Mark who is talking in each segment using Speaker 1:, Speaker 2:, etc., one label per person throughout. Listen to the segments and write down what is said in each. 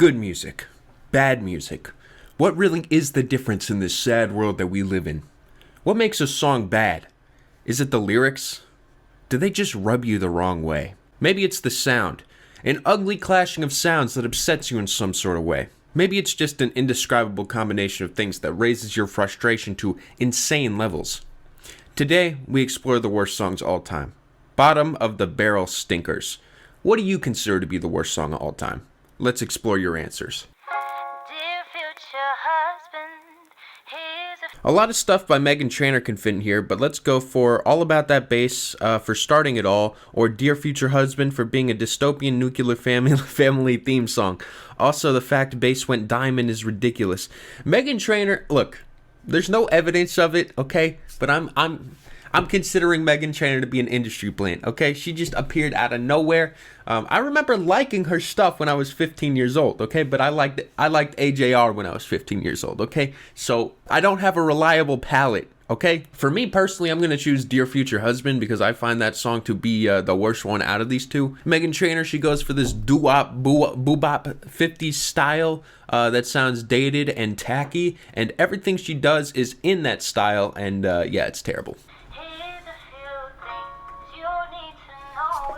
Speaker 1: Good music, bad music. What really is the difference in this sad world that we live in? What makes a song bad? Is it the lyrics? Do they just rub you the wrong way? Maybe it's the sound, an ugly clashing of sounds that upsets you in some sort of way. Maybe it's just an indescribable combination of things that raises your frustration to insane levels. Today, we explore the worst songs of all time. Bottom of the barrel stinkers. What do you consider to be the worst song of all time? Let's explore your answers. A lot of stuff by Meghan Trainor can fit in here, but let's go for All About That Bass for starting it all, or Dear Future Husband for being a dystopian nuclear family theme song. Also, the fact bass went diamond is ridiculous. Meghan Trainor, look, there's no evidence of it, okay? But I'm considering Meghan Trainor to be an industry plant, okay? She just appeared out of nowhere. I remember liking her stuff when I was 15 years old, okay? But I liked AJR when I was 15 years old, okay? So I don't have a reliable palette, okay? For me personally, I'm going to choose Dear Future Husband because I find that song to be the worst one out of these two. Meghan Trainor, she goes for this doo-wop, boo-bop 50s style that sounds dated and tacky, and everything she does is in that style, and yeah, it's terrible.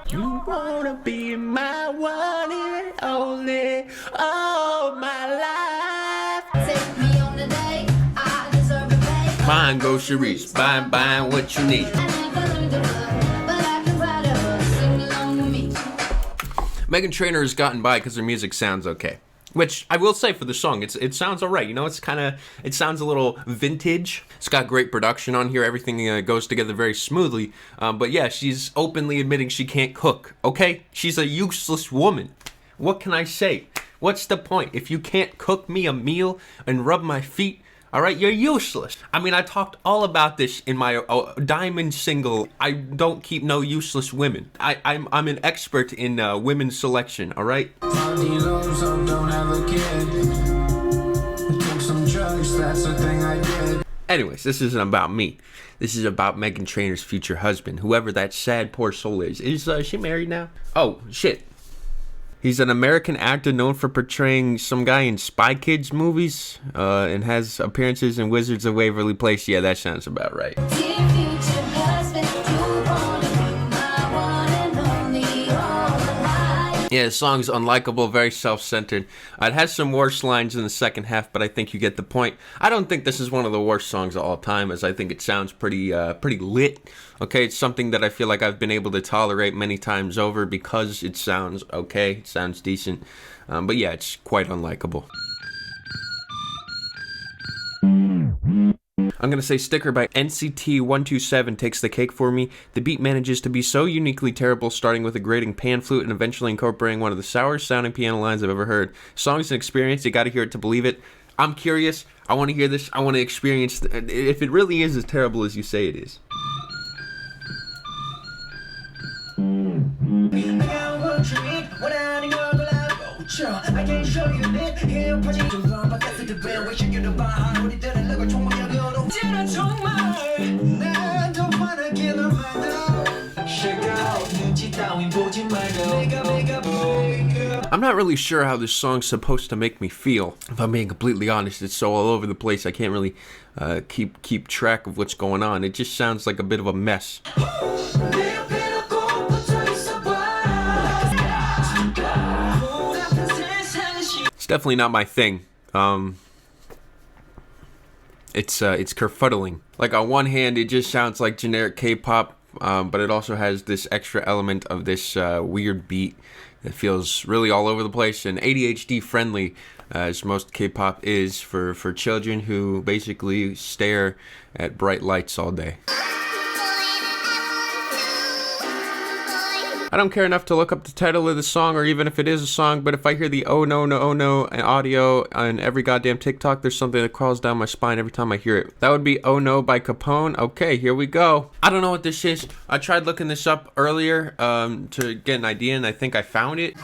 Speaker 1: You wanna be my one and only, all my life. Take me on a date, I deserve a pay. Buying groceries, buying what you need. Meghan Trainor has gotten by because her music sounds okay. Which I will say for the song, it sounds alright. You know, it sounds a little vintage. It's got great production on here. Everything goes together very smoothly. But yeah, she's openly admitting she can't cook. Okay, she's a useless woman. What can I say? What's the point? If you can't cook me a meal and rub my feet, all right, you're useless. I mean, I talked all about this in my Diamond single. I don't keep no useless women. I'm an expert in women's selection. All right. Anyways, this isn't about me. This is about Meghan Trainor's future husband, whoever that sad poor soul is. Is she married now? Oh shit. He's an American actor known for portraying some guy in Spy Kids movies and has appearances in Wizards of Waverly Place. Yeah, that sounds about right. Yeah, the song's unlikable, very self-centered. It has some worse lines in the second half, but I think you get the point. I don't think this is one of the worst songs of all time, as I think it sounds pretty lit. Okay, it's something that I feel like I've been able to tolerate many times over because it sounds okay, it sounds decent. But yeah, it's quite unlikable. I'm going to say Sticker by NCT127 takes the cake for me. The beat manages to be so uniquely terrible, starting with a grating pan flute and eventually incorporating one of the sourest sounding piano lines I've ever heard. Song's an experience, you gotta hear it to believe it. I'm curious, I want to hear this, I want to experience if it really is as terrible as you say it is. I'm not really sure how this song's supposed to make me feel. If I'm being completely honest, it's so all over the place I can't really keep track of what's going on. It just sounds like a bit of a mess. It's definitely not my thing. It's kerfuddling. Like on one hand, it just sounds like generic K-pop, but it also has this extra element of this weird beat that feels really all over the place and ADHD friendly, as most K-pop is for children who basically stare at bright lights all day. I don't care enough to look up the title of the song or even if it is a song, but if I hear the oh no audio on every goddamn TikTok, there's something that crawls down my spine every time I hear it. That would be Oh No by Capone. Okay, here we go. I don't know what this is. I tried looking this up earlier to get an idea, and I think I found it.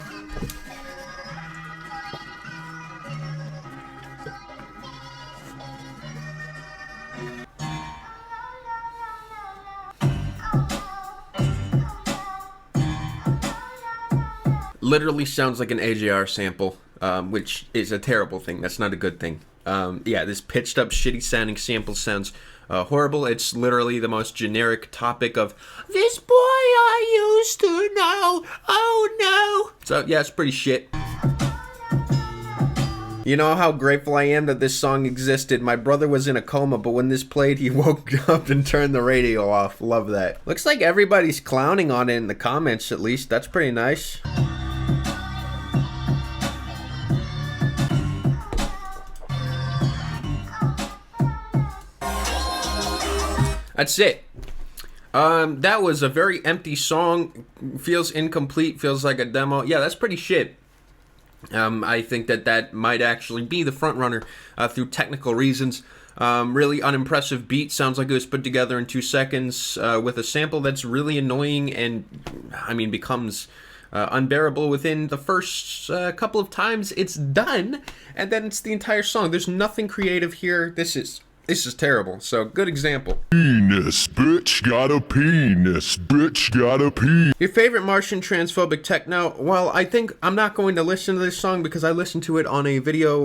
Speaker 1: Literally sounds like an AJR sample. which is a terrible thing. That's not a good thing. Yeah, this pitched up, shitty sounding sample sounds horrible. It's literally the most generic topic of, this boy I used to know, oh no. So yeah, it's pretty shit. You know how grateful I am that this song existed. My brother was in a coma, but when this played, he woke up and turned the radio off. Love that. Looks like everybody's clowning on it in the comments, at least. That's pretty nice. That's it. That was a very empty song. Feels incomplete, feels like a demo. Yeah, that's pretty shit. I think that might actually be the front runner through technical reasons. Really unimpressive beat. Sounds like it was put together in 2 seconds with a sample that's really annoying and, I mean, becomes unbearable within the first couple of times it's done, and then it's the entire song. There's nothing creative here. This is terrible. So, good example.
Speaker 2: Penis, bitch got a penis, bitch got a penis.
Speaker 1: Your favorite Martian transphobic techno? Well, I think I'm not going to listen to this song because I listened to it on a video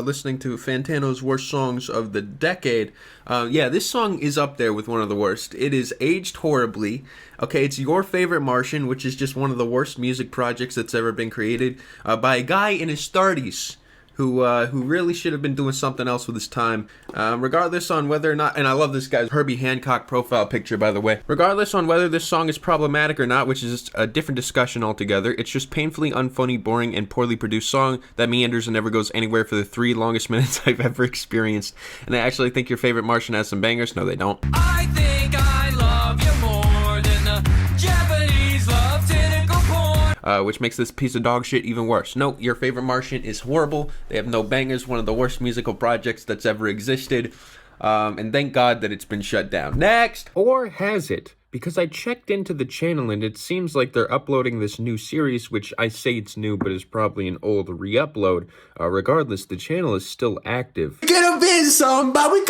Speaker 1: listening to Fantano's worst songs of the decade. Yeah, this song is up there with one of the worst. It is aged horribly. Okay, it's Your Favorite Martian, which is just one of the worst music projects that's ever been created by a guy in his 30s. Who really should have been doing something else with his time. Regardless on whether or not, and I love this guy's Herbie Hancock profile picture, by the way. Regardless on whether this song is problematic or not, which is a different discussion altogether, it's just painfully unfunny, boring, and poorly produced song that meanders and never goes anywhere for the 3 longest minutes I've ever experienced. And I actually think Your Favorite Martian has some bangers. No, they don't.
Speaker 3: I think I love you more than the Japanese love tentacle porn.
Speaker 1: Which makes this piece of dog shit even worse. No, Your Favorite Martian is horrible. They have no bangers. One of the worst musical projects that's ever existed. And thank God that it's been shut down. Next! Or has it? Because I checked into the channel and it seems like they're uploading this new series, which I say it's new, but is probably an old re-upload. Regardless, the channel is still active.
Speaker 4: We're gonna be somebody. We're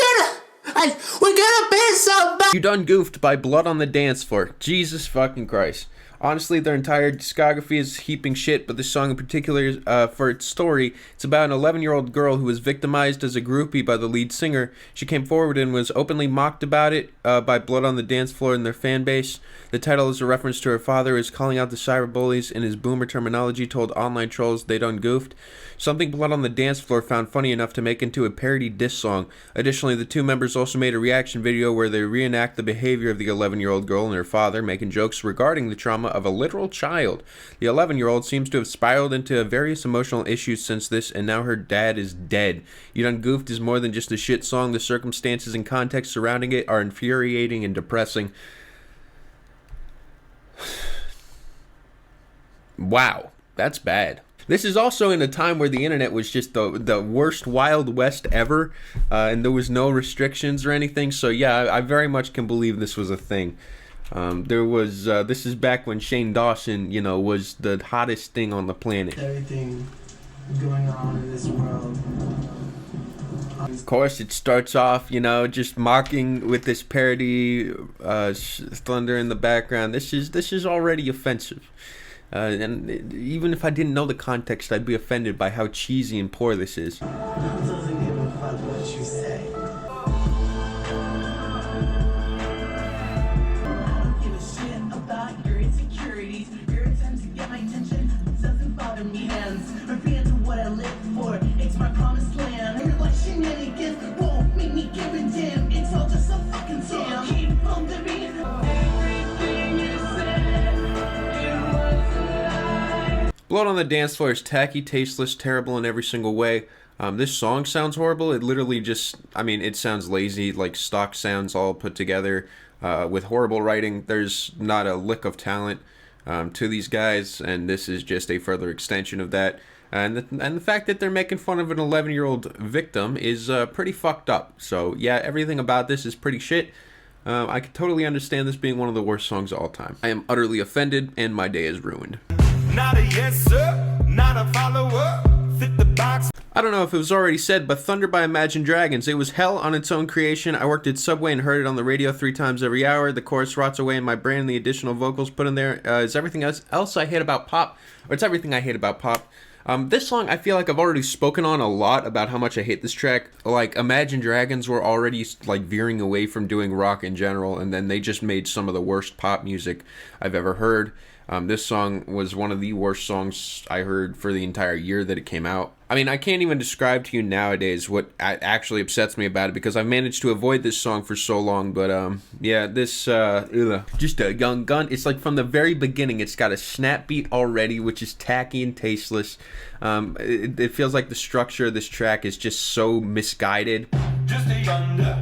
Speaker 4: gonna be somebody.
Speaker 1: You Done Goofed by Blood on the Dance Floor. Jesus fucking Christ. Honestly, their entire discography is heaping shit, but this song in particular, for its story, it's about an 11-year-old girl who was victimized as a groupie by the lead singer. She came forward and was openly mocked about it by Blood on the Dance Floor and their fan base. The title is a reference to her father, who is calling out the cyberbullies in his boomer terminology, told online trolls they done goofed. Something Blood on the Dance Floor found funny enough to make into a parody diss song. Additionally, the two members also made a reaction video where they reenact the behavior of the 11-year-old girl and her father, making jokes regarding the trauma of a literal child. The 11-year-old seems to have spiraled into various emotional issues since this, and now her dad is dead. You Done Goofed is more than just a shit song. The circumstances and context surrounding it are infuriating and depressing. Wow, that's bad. This is also in a time where the internet was just the worst Wild West ever, and there was no restrictions or anything, so yeah, I very much can believe this was a thing. This is back when Shane Dawson, was the hottest thing on the planet.
Speaker 4: Everything going on in this world.
Speaker 1: Of course, it starts off, just mocking with this parody, thunder in the background. This is already offensive. And even if I didn't know the context, I'd be offended by how cheesy and poor this is.
Speaker 4: Doesn't give a fuck what you say. I don't give a shit about your insecurities. Your attempts to get my attention doesn't bother me. Repent to what I live for. It's my promised land. Your like shenanigans won't make me give a damn. It's all just a fucking damn. Keep on the beat. Everything you said, it was a lie.
Speaker 1: Blood on the Dance Floor is tacky, tasteless, terrible in every single way. This song sounds horrible. It literally just, it sounds lazy, like stock sounds all put together with horrible writing. There's not a lick of talent to these guys, and this is just a further extension of that. And the fact that they're making fun of an 11-year-old victim is pretty fucked up. So yeah, everything about this is pretty shit. I can totally understand this being one of the worst songs of all time. I am utterly offended, and my day is ruined.
Speaker 3: Not a yes sir, not a follower. Fit the box.
Speaker 1: I don't know if it was already said, but Thunder by Imagine Dragons, it was hell on its own creation. I worked at Subway and heard it on the radio 3 times every hour. The chorus rots away in my brain, and the additional vocals put in there is everything else I hate about pop, or it's everything I hate about pop. This song, I feel like I've already spoken on a lot about how much I hate this track. Like, Imagine Dragons were already, like, veering away from doing rock in general, and then they just made some of the worst pop music I've ever heard. This song was one of the worst songs I heard for the entire year that it came out. I mean, I can't even describe to you nowadays what actually upsets me about it, because I've managed to avoid this song for so long, but, yeah, this, just a young gun. It's like from the very beginning, it's got a snap beat already, which is tacky and tasteless. It feels like the structure of this track is just so misguided.
Speaker 5: Just a yonder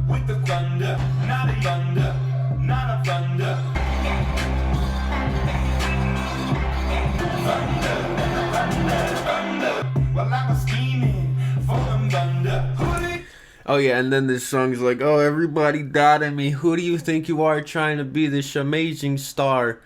Speaker 5: with the thunder, not a yonder, not a thunder.
Speaker 1: Oh yeah, and then this song's like, oh, everybody doubted me. Who do you think you are, trying to be this amazing star?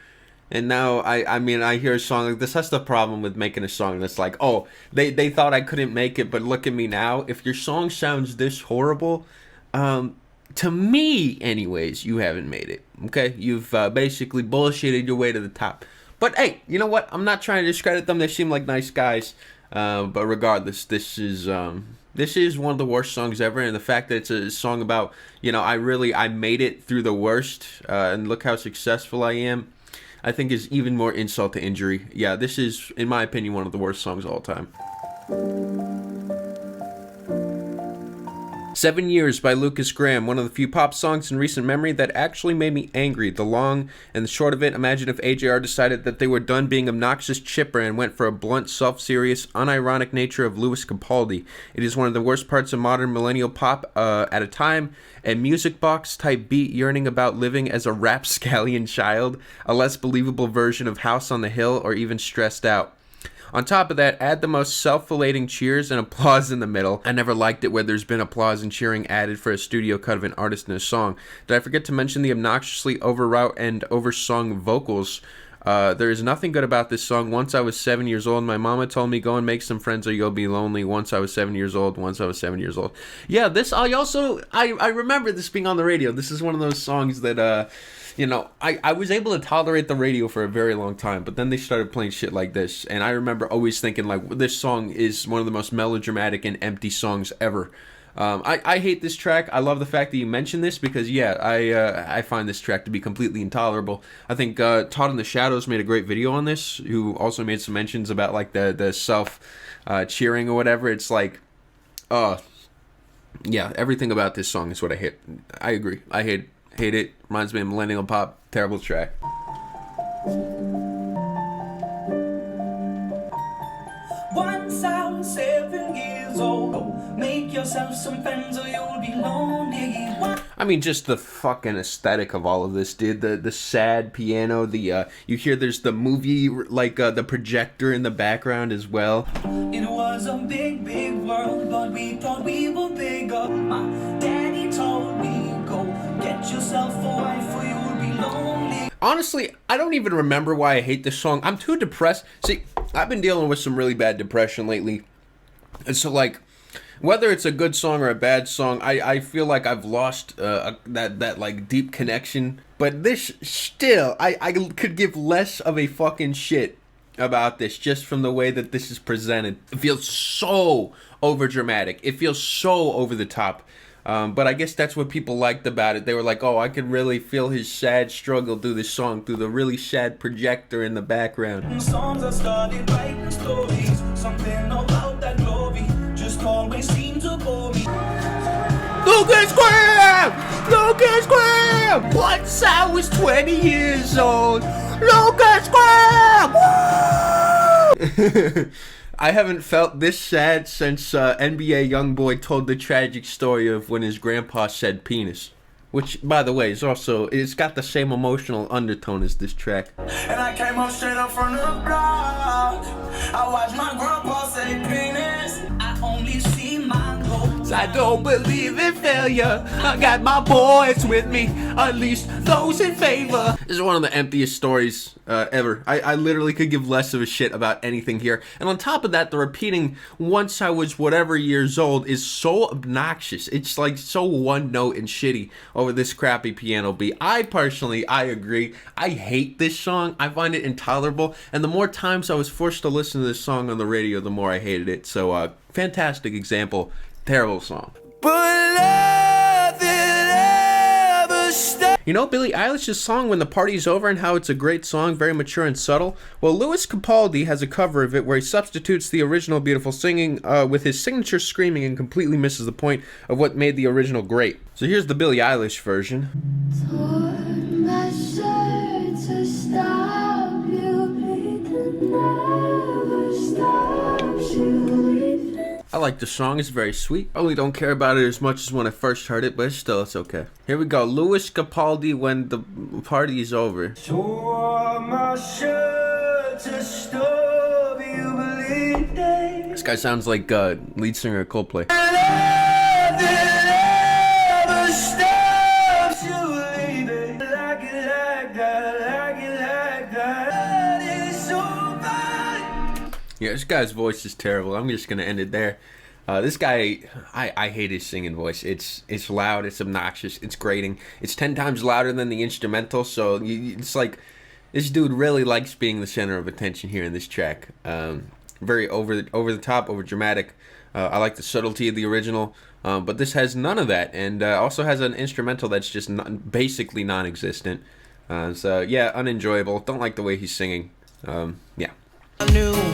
Speaker 1: And now I mean I hear a song like this. That's the problem with making a song that's like, oh, they thought I couldn't make it, but look at me now. If your song sounds this horrible, to me anyways, you haven't made it. Okay, you've basically bullshitted your way to the top. But hey, you know what? I'm not trying to discredit them. They seem like nice guys. But regardless, this is one of the worst songs ever. And the fact that it's a song about, you know, I made it through the worst, and look how successful I am, I think is even more insult to injury. Yeah, this is, in my opinion, one of the worst songs of all time. 7 Years by Lukas Graham, one of the few pop songs in recent memory that actually made me angry. The long and the short of it, imagine if AJR decided that they were done being obnoxious chipper and went for a blunt, self-serious, unironic nature of Louis Capaldi. It is one of the worst parts of modern millennial pop at a time, a music box type beat yearning about living as a rapscallion child, a less believable version of House on the Hill, or even Stressed Out. On top of that, add the most self-felating cheers and applause in the middle. I never liked it where there's been applause and cheering added for a studio cut of an artist in a song. Did I forget to mention the obnoxiously overwrought and oversung vocals? There is nothing good about this song. Once I was 7 years old, my mama told me, go and make some friends or you'll be lonely. Once I was 7 years old. Yeah, this, I remember this being on the radio. This is one of those songs that, you know, I was able to tolerate the radio for a very long time, but then they started playing shit like this, and I remember always thinking, like, this song is one of the most melodramatic and empty songs ever. I hate this track. I love the fact that you mentioned this, because, yeah, I find this track to be completely intolerable. I think Todd in the Shadows made a great video on this, who also made some mentions about, like, the self-cheering or whatever. It's like, yeah, everything about this song is what I hate. I agree. I hate it. Reminds me of millennial pop. Terrible track.
Speaker 4: Once I was 7 years old, make yourself some friends or you'll be lonely.
Speaker 1: I mean, just the fucking aesthetic of all of this, dude. The sad piano, you hear there's the movie, like, the projector in the background as well.
Speaker 4: It was a big, big world, but we thought we were bigger. My daddy told me, go get yourself a wife or you'll be lonely.
Speaker 1: Honestly, I don't even remember why I hate this song. I'm too depressed. See, I've been dealing with some really bad depression lately. And so, like, whether it's a good song or a bad song, I feel like I've lost that like deep connection. But this still, I could give less of a fucking shit about this just from the way that this is presented. It feels so overdramatic. It feels so over the top. But I guess that's what people liked about it. They were like, oh, I could really feel his sad struggle through this song, through the really sad projector in the background.
Speaker 4: Songs I started writing stories, something about that glory just always seemed to bore me.
Speaker 1: Lukas Graham! Lukas Graham! Once I was 20 years old. Lukas Graham! Woo! I haven't felt this sad since NBA YoungBoy told the tragic story of when his grandpa said penis. Which, by the way, it's got the same emotional undertone as this track.
Speaker 4: And I came up straight up from the block. I watched my grandpa say penis. I only see my gold
Speaker 1: I don't believe in failure. I got my boys with me, at least those in favor. This is one of the emptiest stories ever. I literally could give less of a shit about anything here. And on top of that, the repeating once I was whatever years old is so obnoxious. It's like so one note and shitty over this crappy piano beat. I agree. I hate this song. I find it intolerable. And the more times I was forced to listen to this song on the radio, the more I hated it. So, fantastic example. Terrible song. You know Billie Eilish's song When the Party's Over and how it's a great song, very mature and subtle? Well, Louis Capaldi has a cover of it where he substitutes the original beautiful singing with his signature screaming and completely misses the point of what made the original great. So here's the Billie Eilish version.
Speaker 6: Torn my shirt to stop you bleeding, never stops you leaving.
Speaker 1: I like the song, it's very sweet. I really don't care about it as much as when I first heard it, but still, it's okay. Here we go, Louis Capaldi, When the Party is Over.
Speaker 5: Tore my shirt to stop you bleeding.
Speaker 1: This guy sounds like lead singer of Coldplay.
Speaker 5: Never stops you leaving. Like it like that, like it like that. It's so bad.
Speaker 1: Yeah, this guy's voice is terrible. I'm just gonna end it there. This guy, I hate his singing voice. It's loud, it's obnoxious, it's grating. It's 10 times louder than the instrumental, so it's like this dude really likes being the center of attention here in this track. Very over the top, over dramatic. I like the subtlety of the original, but this has none of that, and also has an instrumental that's just basically non-existent. So yeah, unenjoyable. Don't like the way he's singing. Yeah.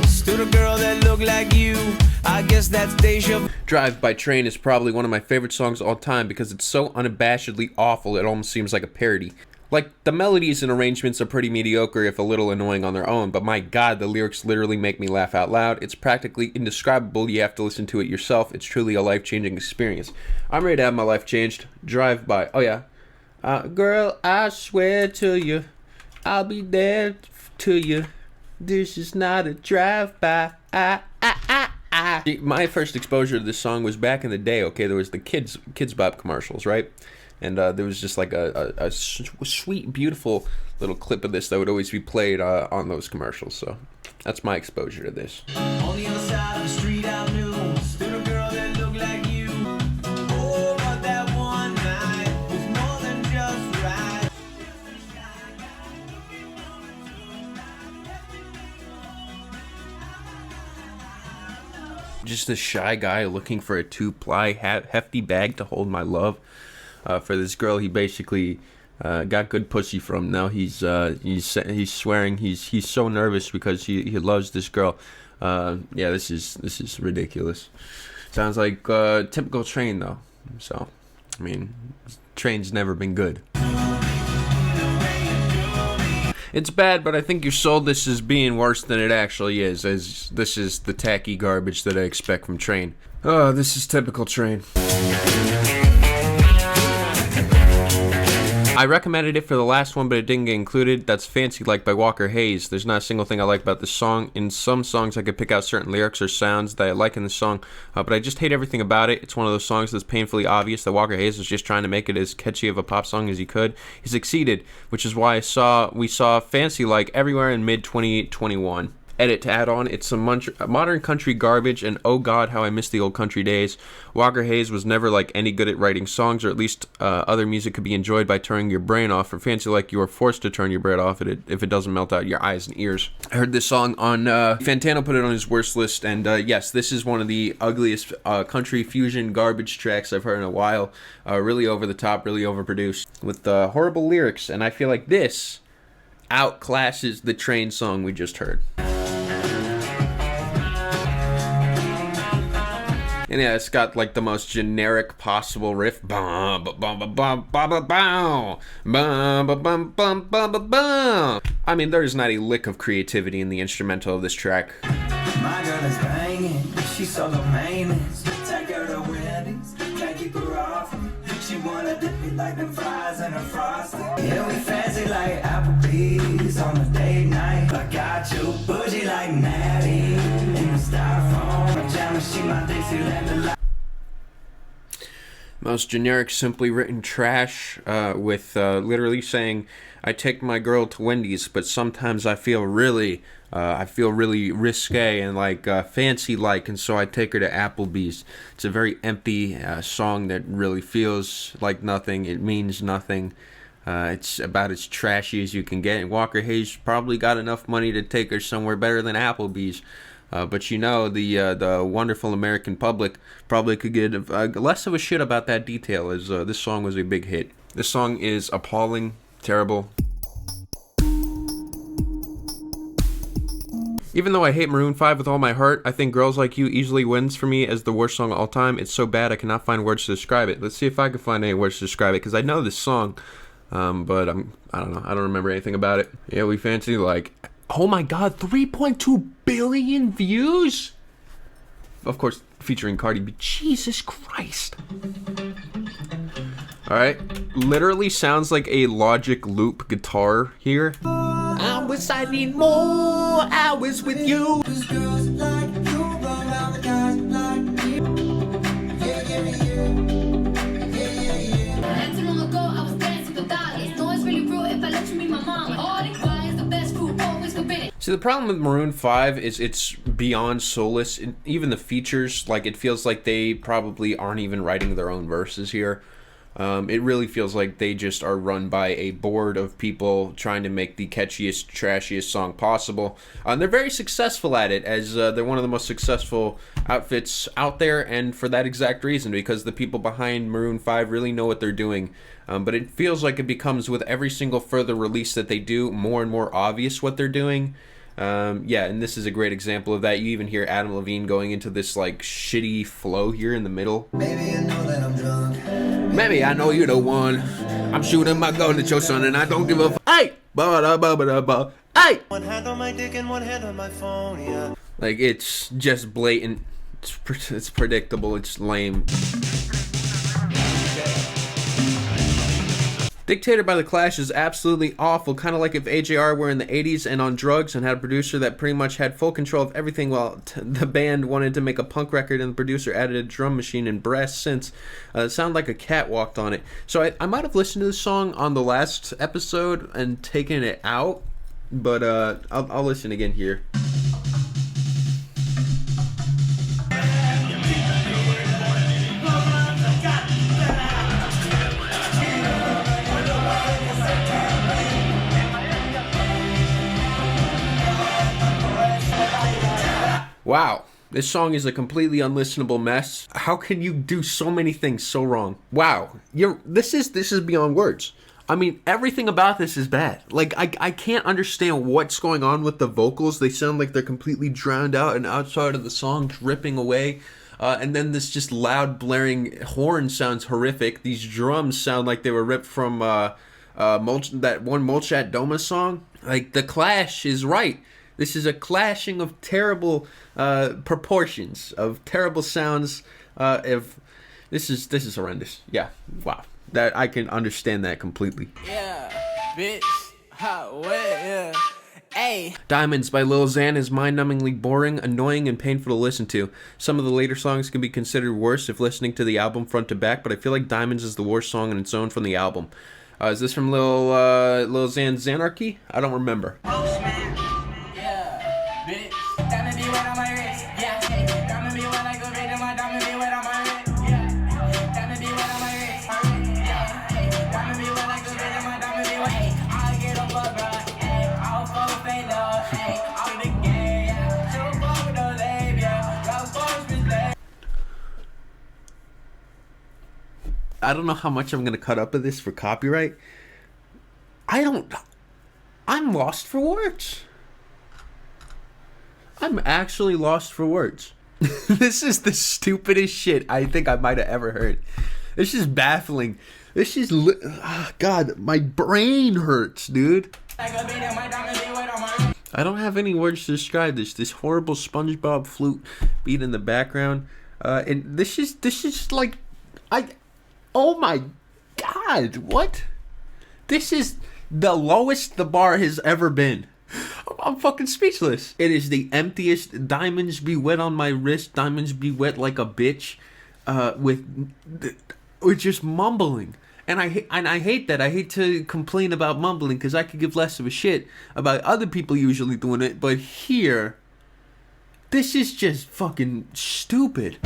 Speaker 3: Stood a girl that looked like you. I guess that's deja.
Speaker 1: Drive by Train is probably one of my favorite songs of all time because it's so unabashedly awful it almost seems like a parody. Like, the melodies and arrangements are pretty mediocre if a little annoying on their own, but my god, the lyrics literally make me laugh out loud. It's practically indescribable. You have to listen to it yourself. It's truly a life-changing experience. I'm ready to have my life changed. Drive by. Oh yeah. Girl, I swear to you, I'll be there to you. This is not a drive-by. My first exposure to this song was back in the day. Okay, there was the Kids Bop commercials, right? And there was just like a sweet, beautiful little clip of this that would always be played on those commercials. So that's my exposure to this.
Speaker 3: On the other side of the street I knew stood a girl that looked like you. Oh, but that one night was more than just right.
Speaker 1: Just a shy guy looking for a 2-ply hefty bag to hold my love. For this girl he basically got good pussy from. Now he's swearing he's so nervous because he loves this girl. Yeah, this is ridiculous. Sounds like typical Train though. So I mean, Train's never been good. It's bad, but I think you sold this as being worse than it actually is, as this is the tacky garbage that I expect from Train. Oh, this is typical Train. I recommended it for the last one, but it didn't get included. That's Fancy Like by Walker Hayes. There's not a single thing I like about this song. In some songs, I could pick out certain lyrics or sounds that I like in the song, but I just hate everything about it. It's one of those songs that's painfully obvious that Walker Hayes was just trying to make it as catchy of a pop song as he could. He succeeded, which is why we saw Fancy Like everywhere in mid-2021. Edit to add on, it's some modern country garbage, and oh god, how I miss the old country days. Walker Hayes was never like any good at writing songs, or at least other music could be enjoyed by turning your brain off. For Fancy Like, you are forced to turn your brain off if it doesn't melt out your eyes and ears. I heard this song on Fantano put it on his worst list, and yes, this is one of the ugliest country fusion garbage tracks I've heard in a while. Really over the top, really overproduced, with horrible lyrics, and I feel like this outclasses the Train song we just heard. And yeah, it's got like the most generic possible riff. I mean, there's not a lick of creativity in the instrumental of this track.
Speaker 3: My girl is banging, she's so low maintenance. Take her to weddings, can't keep her off me. She wanna dip me like them fries in her frosting. Yeah, we fancy like Applebee's on a date night. I got you bougie like Natty in the styrofoam pajamas. She my Dixie land.
Speaker 1: Most generic, simply written trash, with literally saying, "I take my girl to Wendy's, but sometimes I feel really risque and like fancy like, and so I take her to Applebee's." It's a very empty song that really feels like nothing. It means nothing. It's about as trashy as you can get. And Walker Hayes probably got enough money to take her somewhere better than Applebee's. But you know, the wonderful American public probably could give less of a shit about that detail, as this song was a big hit. This song is appalling, terrible. Even though I hate Maroon 5 with all my heart, I think Girls Like You easily wins for me as the worst song of all time. It's so bad I cannot find words to describe it. Let's see if I can find any words to describe it, because I know this song, but I don't know. I don't remember anything about it. Yeah, we fancy like... Oh my god, 3.2 billion views? Of course, featuring Cardi B. Jesus Christ. Alright, literally sounds like a Logic loop guitar here. I wish I need more hours with you. See, the problem with Maroon 5 is it's beyond soulless. Even the features, like, it feels like they probably aren't even writing their own verses here. It really feels like they just are run by a board of people trying to make the catchiest, trashiest song possible. They're very successful at it, as they're one of the most successful outfits out there, and for that exact reason, because the people behind Maroon 5 really know what they're doing. But it feels like it becomes, with every single further release that they do, more and more obvious what they're doing. Yeah, and this is a great example of that. You even hear Adam Levine going into this like shitty flow here in the middle.
Speaker 3: Maybe I know that I'm drunk.
Speaker 1: Maybe I know you're the one. I'm shooting my gun at your son and I don't give a hey! Hey!
Speaker 5: One hand on my dick and one hand on my phone, yeah.
Speaker 1: Like, it's just blatant. It's predictable. It's lame. Dictator by The Clash is absolutely awful, kind of like if AJR were in the 80s and on drugs and had a producer that pretty much had full control of everything while the band wanted to make a punk record and the producer added a drum machine and brass synths. It sounded like a cat walked on it. So I might have listened to this song on the last episode and taken it out, but I'll listen again here. Wow, this song is a completely unlistenable mess. How can you do so many things so wrong? Wow, this is beyond words. I mean, everything about this is bad. Like, I can't understand what's going on with the vocals. They sound like they're completely drowned out and outside of the song, dripping away. And then this just loud blaring horn sounds horrific. These drums sound like they were ripped from that one Molchat Doma song. Like, The Clash is right. This is a clashing of terrible proportions, of terrible sounds. This is horrendous. Yeah, wow. That I can understand that completely.
Speaker 7: Yeah, bitch, hot wet, yeah. Hey.
Speaker 1: Diamonds by Lil Xan is mind-numbingly boring, annoying, and painful to listen to. Some of the later songs can be considered worse if listening to the album front to back, but I feel like Diamonds is the worst song on its own from the album. Is this from Lil Xan's Xanarchy? I don't remember. I don't know how much I'm going to cut up of this for copyright. I'm lost for words. I'm actually lost for words. This is the stupidest shit I think I might have ever heard. This is baffling. This is... God, my brain hurts, dude. I don't have any words to describe this. This horrible SpongeBob flute beat in the background. And this is like... Oh my God, what? This is the lowest the bar has ever been. I'm fucking speechless. It is the emptiest. Diamonds be wet on my wrist. Diamonds be wet like a bitch. or just mumbling. And I hate that. I hate to complain about mumbling because I could give less of a shit about other people usually doing it. But here, this is just fucking stupid.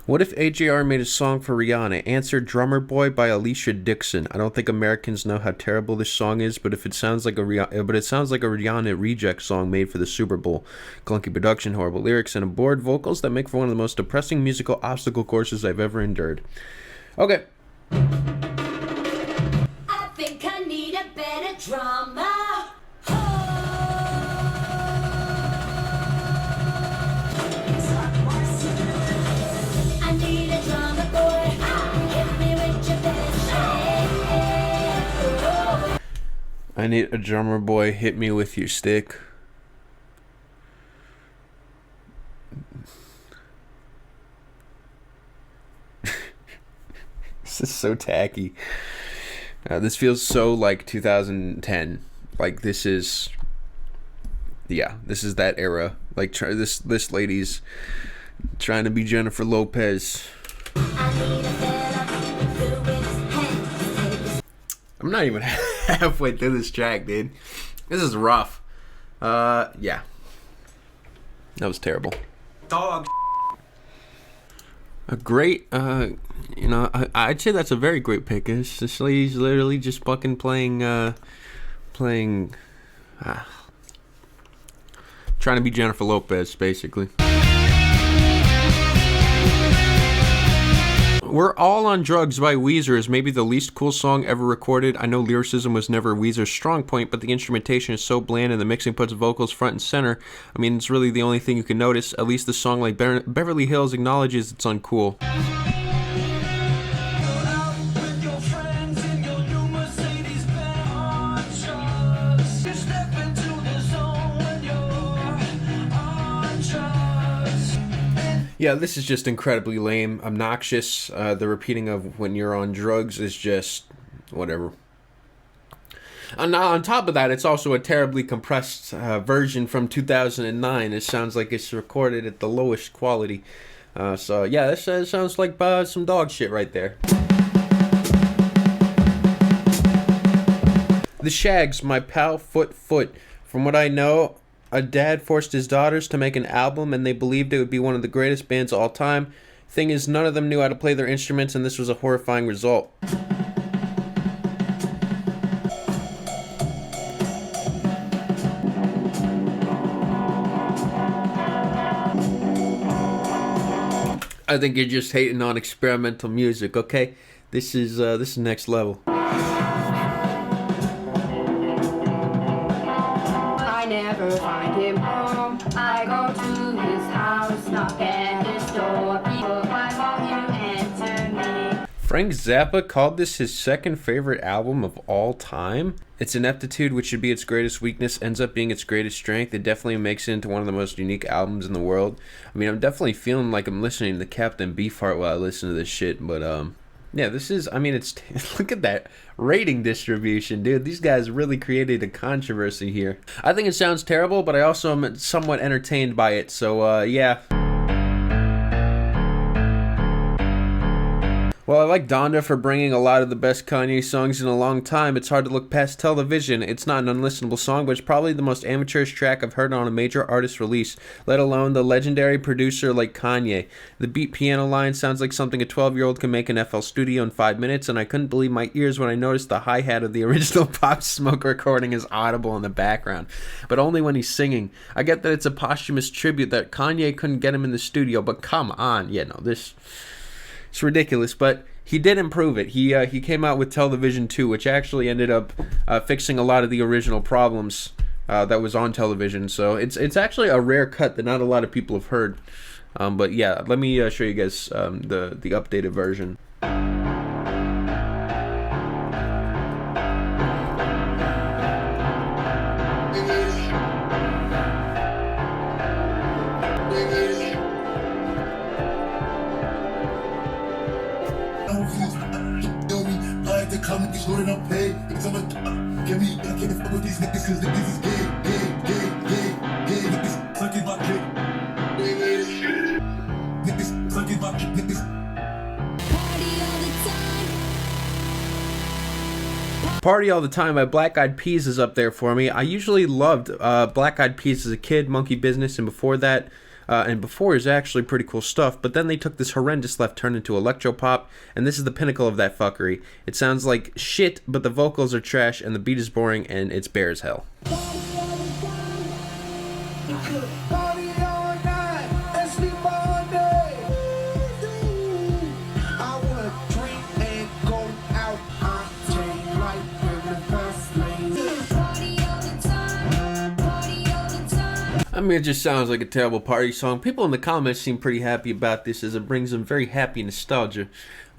Speaker 1: What if AJR made a song for Rihanna? Answer Drummer Boy by Alesha Dixon. I don't think Americans know how terrible this song is, but it sounds like a Rihanna reject song made for the Super Bowl. Clunky production, horrible lyrics, and aborted vocals that make for one of the most depressing musical obstacle courses I've ever endured. Okay.
Speaker 6: I think I need a better drummer.
Speaker 1: I need a drummer boy, hit me with your stick. This is so tacky. This feels so like 2010. Like this is that era. Like this lady's trying to be Jennifer Lopez. I'm not even halfway through this track, dude. This is rough. Yeah. That was terrible.
Speaker 5: Dogg.
Speaker 1: A great, I'd say that's a very great pick. This lady's literally just fucking playing, trying to be Jennifer Lopez, basically. We're All on Drugs by Weezer is maybe the least cool song ever recorded. I know lyricism was never Weezer's strong point, but the instrumentation is so bland and the mixing puts vocals front and center. I mean, it's really the only thing you can notice. At least the song like Beverly Hills acknowledges it's uncool. Yeah, this is just incredibly lame, obnoxious. The repeating of when you're on drugs is just whatever. And on top of that, it's also a terribly compressed version from 2009. It sounds like it's recorded at the lowest quality. So yeah, this sounds like some dog shit right there. The Shaggs, My Pal Foot. From what I know, a dad forced his daughters to make an album and they believed it would be one of the greatest bands of all time. Thing is, none of them knew how to play their instruments and this was a horrifying result. I think you're just hating on experimental music, okay? This is next level.
Speaker 6: I never find him home. I go to his house, knock at his door. People climb on you, enter me.
Speaker 1: Frank Zappa called this his second favorite album of all time. Its ineptitude, which should be its greatest weakness, ends up being its greatest strength. It definitely makes it into one of the most unique albums in the world. I mean, I'm definitely feeling like I'm listening to Captain Beefheart while I listen to this shit, but yeah, this is, I mean, it's, look at that rating distribution, dude. These guys really created a controversy here. I think it sounds terrible, but I also am somewhat entertained by it, so, yeah. Well, I like Donda for bringing a lot of the best Kanye songs in a long time. It's hard to look past Television. It's not an unlistenable song, but it's probably the most amateurish track I've heard on a major artist release, let alone the legendary producer like Kanye. The beat piano line sounds like something a 12-year-old can make in FL Studio in 5 minutes, and I couldn't believe my ears when I noticed the hi-hat of the original Pop Smoke recording is audible in the background, but only when he's singing. I get that it's a posthumous tribute that Kanye couldn't get him in the studio, but come on. Yeah, no, it's ridiculous, but he did improve it. He came out with Television 2, which actually ended up fixing a lot of the original problems that was on Television. So it's actually a rare cut that not a lot of people have heard. But yeah, let me show you guys the updated version. Party All the Time by Black Eyed Peas is up there for me. I usually loved Black Eyed Peas as a kid, Monkey Business, and before that, and before is actually pretty cool stuff, but then they took this horrendous left turn into electropop, and this is the pinnacle of that fuckery. It sounds like shit, but the vocals are trash, and the beat is boring, and it's bare as hell. I mean, it just sounds like a terrible party song. People in the comments seem pretty happy about this, as it brings them very happy nostalgia,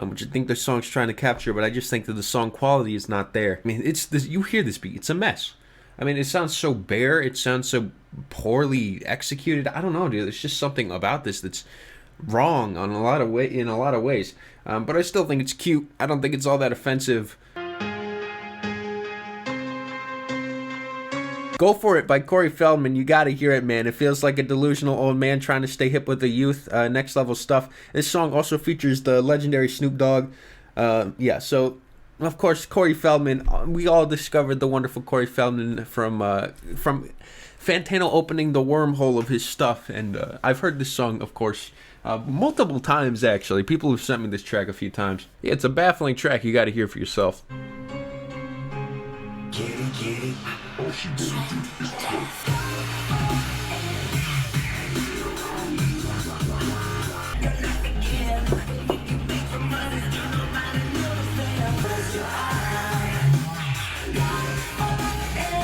Speaker 1: which I think the song's trying to capture, but I just think that the song quality is not there. I mean, it's this, you hear this beat, it's a mess. I mean, it sounds so bare, it sounds so poorly executed. I don't know, dude. There's just something about this that's wrong on in a lot of ways. But I still think it's cute. I don't think it's all that offensive. Go For It by Corey Feldman. You gotta hear it, man. It feels like a delusional old man trying to stay hip with the youth. Next level stuff. This song also features the legendary Snoop Dogg. Yeah, so of course Corey Feldman. We all discovered the wonderful Corey Feldman from Fantano opening the wormhole of his stuff, and I've heard this song, of course, multiple times actually. People have sent me this track a few times. Yeah, it's a baffling track. You gotta hear for yourself.
Speaker 3: Get it.
Speaker 2: All she wanna do is twerk.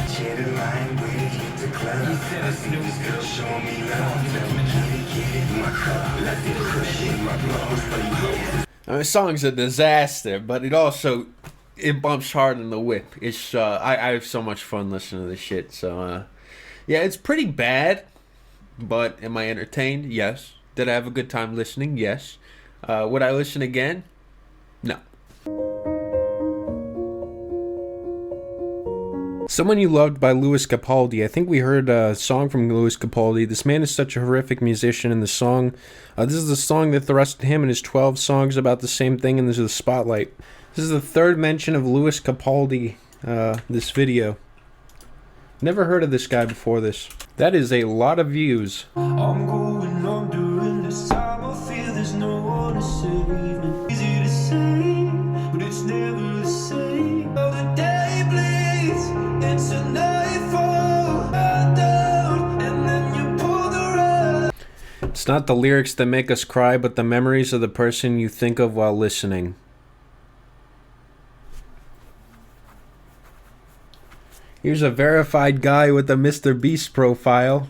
Speaker 3: Share the line with it, hit the club. I see this girl showing me love. Let me get it in my cup. Let it crush in my lungs for you.
Speaker 1: I mean, the song's a disaster, but it bumps hard in the whip. It's I have so much fun listening to this shit. So yeah, it's pretty bad, but am I entertained? Yes. Did I have a good time listening? Yes. Would I listen again? No. Someone You Loved by Lewis Capaldi. I think we heard a song from Lewis Capaldi. This man is such a horrific musician, and the song, this is the song that thrust him and his 12 songs about the same thing into the spotlight. This is the third mention of Lewis Capaldi, this video. Never heard of this guy before this. That is a lot of views.
Speaker 5: I'm going on during this time. I feel there's no one to save me. Easy to say, but it's never the same. Oh, the day bleeds into nightfall. Down, and then you pull the rug.
Speaker 1: It's not the lyrics that make us cry, but the memories of the person you think of while listening. Here's a verified guy with a Mr. Beast profile.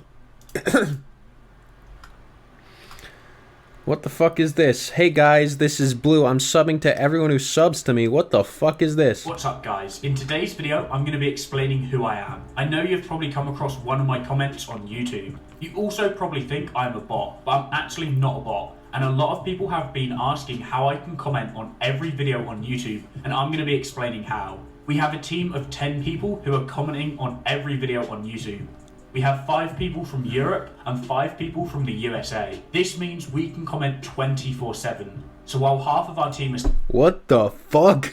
Speaker 1: What the fuck is this? Hey guys, this is Blue. I'm subbing to everyone who subs to me. What the fuck is this?
Speaker 8: What's up guys? In today's video, I'm going to be explaining who I am. I know you've probably come across one of my comments on YouTube. You also probably think I'm a bot, but I'm actually not a bot. And a lot of people have been asking how I can comment on every video on YouTube, and I'm going to be explaining how. We have a team of 10 people who are commenting on every video on YouTube. We have 5 people from Europe and 5 people from the USA. This means we can comment 24/7. So while half of our team is...
Speaker 1: What the fuck?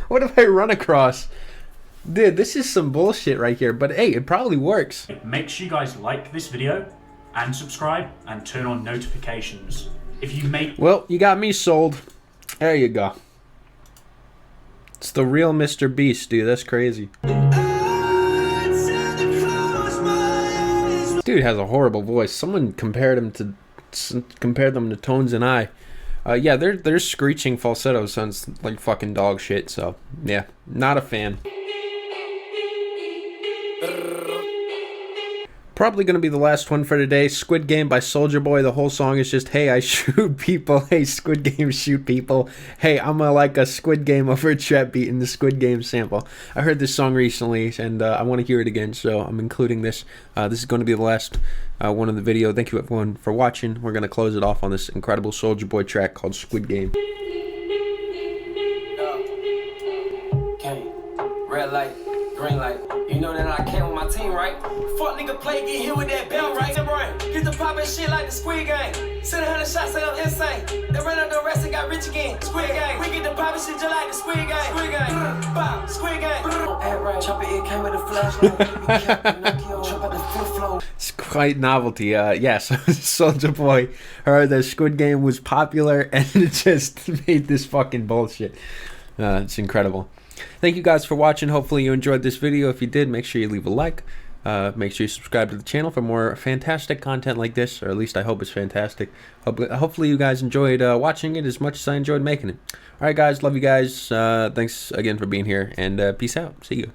Speaker 1: What have I run across? Dude, this is some bullshit right here, but hey, it probably works.
Speaker 8: Make sure you guys like this video and subscribe and turn on notifications. If you make...
Speaker 1: Well, you got me sold. There you go. It's the real Mr. Beast, dude. That's crazy. Dude has a horrible voice. Someone compared them to Tones and I. Yeah, their screeching falsetto sounds like fucking dog shit. So yeah, not a fan. Probably gonna be the last one for today. Squid Game by Soulja Boy. The whole song is just, hey, I shoot people. Hey, Squid Game shoot people. Hey, I'm like a Squid Game over a trap beat in the Squid Game sample. I heard this song recently, and I want to hear it again, so I'm including this. This is going to be the last one of the video. Thank you everyone for watching. We're gonna close it off on this incredible Soulja Boy track called Squid Game.
Speaker 9: Okay, red light, green light. You know that I came with my team, right? Fuck nigga play, get hit with that bell, right? Get the was popping shit like the Squid Game. Send 100 shots, say I'm insane. They ran up the rest and got rich again. Squid Game. We get the popping shit just like the Squid Game. Squid Game. Bow. Squid Game. Act right. Chopper, it came with a flashlight.
Speaker 1: It's quite novelty. Yes, Soulja Boy heard that Squid Game was popular and it just made this fucking bullshit. It's incredible. Thank you guys for watching. Hopefully you enjoyed this video. If you did, make sure you leave a like. Make sure you subscribe to the channel for more fantastic content like this, or at least I hope it's fantastic. Hopefully you guys enjoyed watching it as much as I enjoyed making it. Alright guys, love you guys. Thanks again for being here, and peace out. See you.